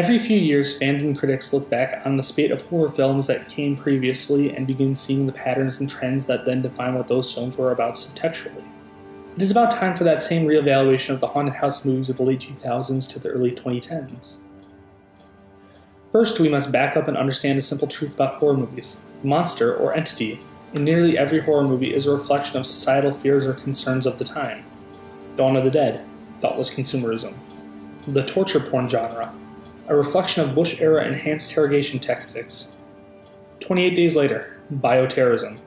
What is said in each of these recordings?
Every few years, fans and critics look back on the spate of horror films that came previously and begin seeing the patterns and trends that then define what those films were about subtextually. It is about time for that same reevaluation of the haunted house movies of the late 2000s to the early 2010s. First, we must back up and understand a simple truth about horror movies. The monster, or entity, in nearly every horror movie is a reflection of societal fears or concerns of the time. Dawn of the Dead, thoughtless consumerism. The torture porn genre, a reflection of Bush-era enhanced interrogation tactics. 28 Days Later, bioterrorism.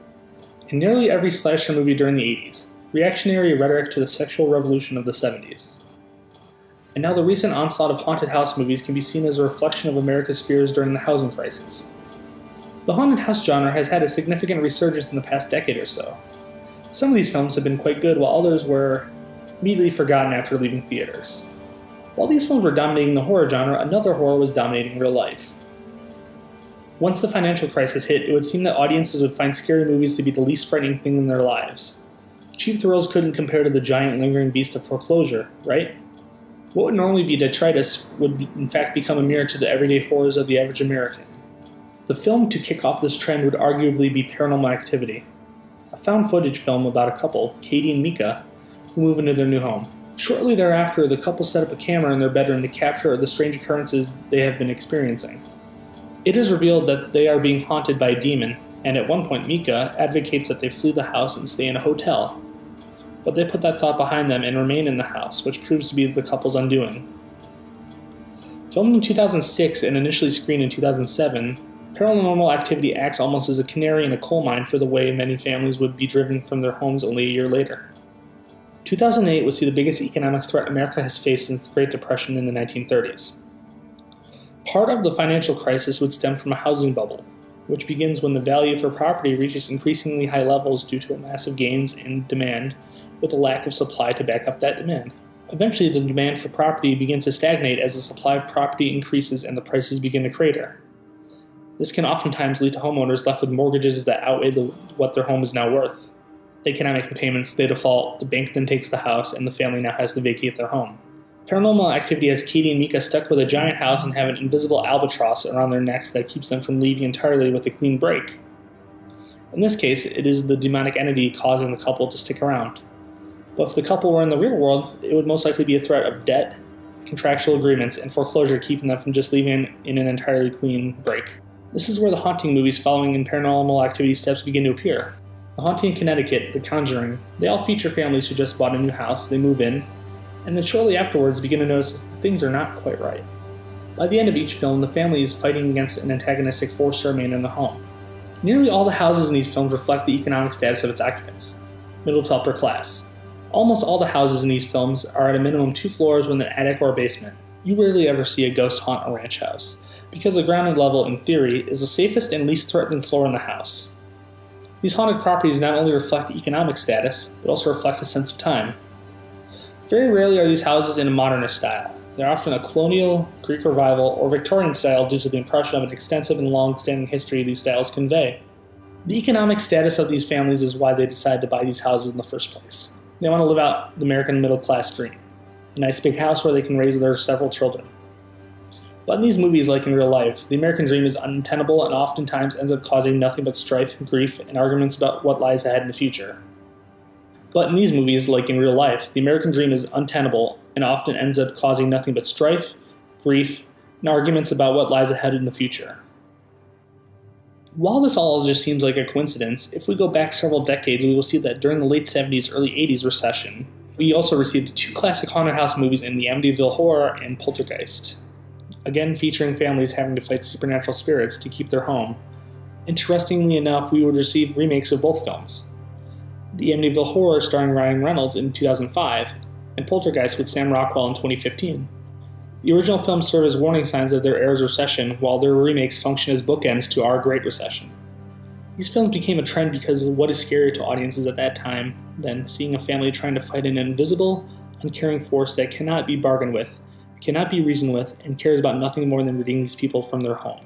In nearly every slasher movie during the 80s, reactionary rhetoric to the sexual revolution of the 70s. And now the recent onslaught of haunted house movies can be seen as a reflection of America's fears during the housing crisis. The haunted house genre has had a significant resurgence in the past decade or so. Some of these films have been quite good, while others were immediately forgotten after leaving theaters. While these films were dominating the horror genre, another horror was dominating real life. Once the financial crisis hit, it would seem that audiences would find scary movies to be the least frightening thing in their lives. Cheap thrills couldn't compare to the giant lingering beast of foreclosure, right? What would normally be detritus would in fact become a mirror to the everyday horrors of the average American. The film to kick off this trend would arguably be Paranormal Activity, a found footage film about a couple, Katie and Mika, who move into their new home. Shortly thereafter, the couple set up a camera in their bedroom to capture the strange occurrences they have been experiencing. It is revealed that they are being haunted by a demon, and at one point Mika advocates that they flee the house and stay in a hotel. But they put that thought behind them and remain in the house, which proves to be the couple's undoing. Filmed in 2006 and initially screened in 2007, Paranormal Activity acts almost as a canary in a coal mine for the way many families would be driven from their homes only a year later. 2008 would see the biggest economic threat America has faced since the Great Depression in the 1930s. Part of the financial crisis would stem from a housing bubble, which begins when the value for property reaches increasingly high levels due to massive gains in demand, with a lack of supply to back up that demand. Eventually, the demand for property begins to stagnate as the supply of property increases and the prices begin to crater. This can oftentimes lead to homeowners left with mortgages that outweigh what their home is now worth. They cannot make the payments, they default, the bank then takes the house, and the family now has to vacate their home. Paranormal Activity has Katie and Mika stuck with a giant house and have an invisible albatross around their necks that keeps them from leaving entirely with a clean break. In this case, it is the demonic entity causing the couple to stick around. But if the couple were in the real world, it would most likely be a threat of debt, contractual agreements, and foreclosure keeping them from just leaving in an entirely clean break. This is where the haunting movies following in Paranormal Activity steps begin to appear. The Haunting in Connecticut, The Conjuring, they all feature families who just bought a new house, they move in, and then shortly afterwards begin to notice things are not quite right. By the end of each film, the family is fighting against an antagonistic force to remain in the home. Nearly all the houses in these films reflect the economic status of its occupants, middle to upper class. Almost all the houses in these films are at a minimum 2 floors with an attic or a basement. You rarely ever see a ghost haunt a ranch house, because the ground level, in theory, is the safest and least threatened floor in the house. These haunted properties not only reflect economic status, but also reflect a sense of time. Very rarely are these houses in a modernist style. They're often a colonial, Greek revival, or Victorian style due to the impression of an extensive and long-standing history these styles convey. The economic status of these families is why they decide to buy these houses in the first place. They want to live out the American middle-class dream. A nice big house where they can raise their several children. But in these movies, like in real life, the American dream is untenable and oftentimes ends up causing nothing but strife, grief, and arguments about what lies ahead in the future. But in these movies, like in real life, the American dream is untenable and often ends up causing nothing but strife, grief, and arguments about what lies ahead in the future. While this all just seems like a coincidence, if we go back several decades, we will see that during the late 70s, early 80s recession, we also received 2 classic haunted house movies in the Amityville Horror and Poltergeist. Again featuring families having to fight supernatural spirits to keep their home. Interestingly enough, we would receive remakes of both films. The Amityville Horror starring Ryan Reynolds in 2005, and Poltergeist with Sam Rockwell in 2015. The original films serve as warning signs of their era's recession, while their remakes function as bookends to our Great Recession. These films became a trend because of what is scarier to audiences at that time than seeing a family trying to fight an invisible, uncaring force that cannot be bargained with, cannot be reasoned with, and cares about nothing more than ridding these people from their home.